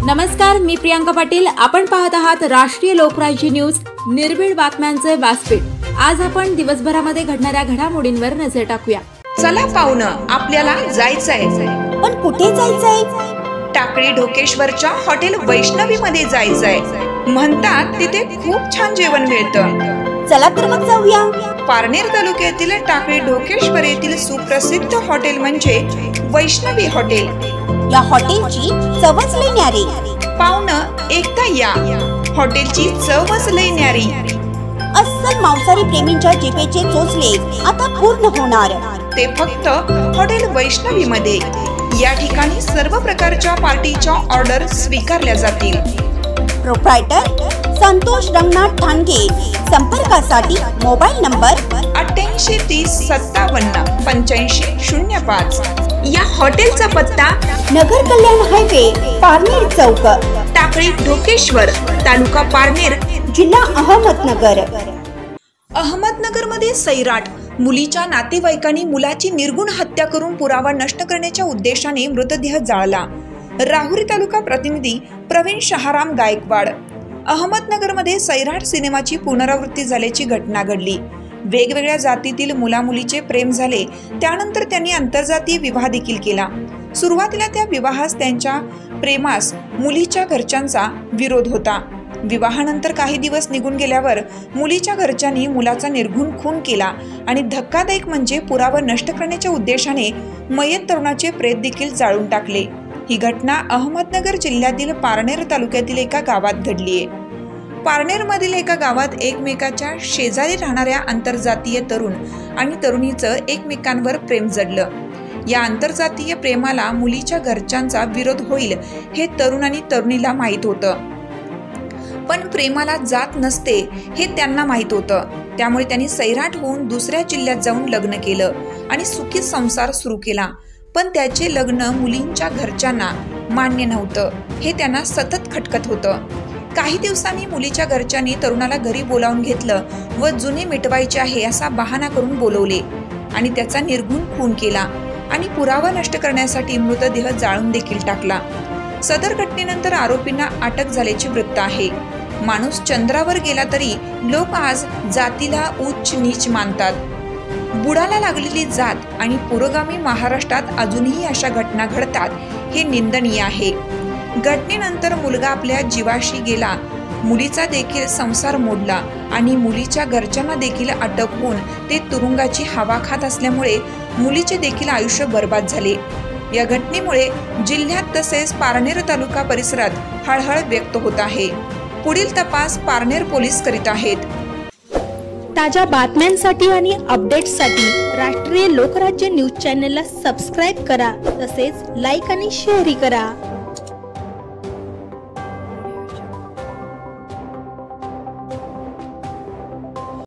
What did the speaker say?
नमस्कार, मी प्रियांका पाटील। आपण पाहत आहात राष्ट्रीय लोकराज्य न्यूज, निर्भीड बातम्यांचे व्यासपीठ। आज आपण दिवसभरामध्ये घडणाऱ्या घडामोडींवर नजर टाकूया। चला पाहुणं, आपल्याला जायचंय। पण कुठे जायचंय? टाकळी ढोकेश्वरच्या हॉटेल वैष्णवी मध्ये जायचंय। म्हणतात तिथे खूप छान जेवण मिळतं। चला तर मग जाऊया। पारनेर तालुक्यातील टाकळी ढोकेश्वर येथील सुप्रसिद्ध हॉटेल म्हणजे वैष्णवी हॉटेल। या हॉटेलची चवच लई न्यारी। पाहुणं, एकदा या, हॉटेलची चवच लई न्यारी। अस्सल मांसाहारी प्रेमींच्या जिभेचे चोचले आता पूर्ण होणार, ते फक्त हॉटेल वैष्णवी मध्ये। या ठिकाणी सर्व प्रकारच्या पार्टीच्या ऑर्डर स्वीकारल्या जातील। प्रोप्रायटर संतोष रंगनाथ ठाणगे। संपर्कासाठी मोबाईल नंबर 88 30 57 85 05। या हॉटेलचा पत्ता नगर कल्याण हायवे, पारनेर चौक, टाकळी ढोकेश्वर, तालुका पारनेर, जिल्हा अहमदनगर। अहमदनगर मध्ये सैराट मुलीच्या नातेवाईकांनी मुलाची निर्गुण हत्या करून पुरावा नष्ट करण्याच्या उद्देशाने मृतदेह जाळला। राहुरी तालुका प्रतिनिधी प्रवीण शहाराम गायकवाड। अहमदनगरमध्ये सैराट सिनेमाची पुनरावृत्ती झाल्याची घटना घडली। वेगवेगळ्या जातीतील मुलामुलीचे प्रेम झाले, त्यानंतर त्यांनी आंतरजातीय विवाह देखील केला। सुरुवातीला त्या विवाहास त्यांच्या प्रेमास मुलीच्या घरच्यांचा विरोध होता। विवाहानंतर काही दिवस निघून गेल्यावर मुलीच्या घरच्यांनी मुलाचा निर्घुण खून केला आणि धक्कादायक म्हणजे पुरावा नष्ट करण्याच्या उद्देशाने मयत तरुणाचे प्रेत देखील जाळून टाकले। ही घटना अहमदनगर जिल्ह्यातील पारनेर तालुक्यातील एका गावात घडली आहे। पारनेरमधील एका गावात एकमेकाच्या शेजारी राहणाऱ्या आंतरजातीय तरुण आणि तरुणीचं एकमेकांवर प्रेम जडलं। या आंतरजातीय प्रेमाला मुलीच्या घरच्यांचा विरोध होईल हे तरुण आणि तरुणीला माहीत होतं, पण प्रेमाला जात नसते हे त्यांना माहीत होतं। त्यामुळे त्यांनी सैराट होऊन दुसऱ्या जिल्ह्यात जाऊन लग्न केलं आणि सुखी संसार सुरू केला। पण त्याचे लग्न मुलींच्या घरच्यांना मान्य नव्हतं, हे त्यांना सतत खटकत होतं। काही दिवसांनी मुलीच्या घरच्यांनी तरुणाला घरी बोलावून घेतलं व जुने मिटवायचे आहे असा बहाणा करून बोलवले आणि त्याचा निर्घुण खून केला आणि पुरावा नष्ट करण्यासाठी मृतदेह जाळून देखील टाकला। सदर घटनेनंतर आरोपींना अटक झाल्याची वृत्त आहे। माणूस चंद्रावर गेला तरी लोक आज जातीला उच्च नीच मानतात। बुडाला लागलेली जात आणि पुरोगामी महाराष्ट्रात अजूनही अशा घटना घडतात, हे निंदनीय आहे। घटनेनंतर मुलगा आपल्या जीवाशी गेला, मुलीचा देखील संसार मोडला आणि मुलीच्या घरच्यांना देखील अटक होऊन ते तुरुंगाची हवा खात असल्यामुळे मुलीचे देखील आयुष्य बर्बाद झाले। या घटनेमुळे जिल्ह्यात तसेच पारनेर तालुका परिसरात हळहळ व्यक्त होत आहे। पुढील तपास पारनेर पोलीस करीत आहेत। ताज्या बातम्यांसाठी आणि अपडेट्ससाठी राष्ट्रीय लोकराज्य न्यूज चॅनलला सबस्क्राईब करा, तसेच लाईक आणि शेअरही करा।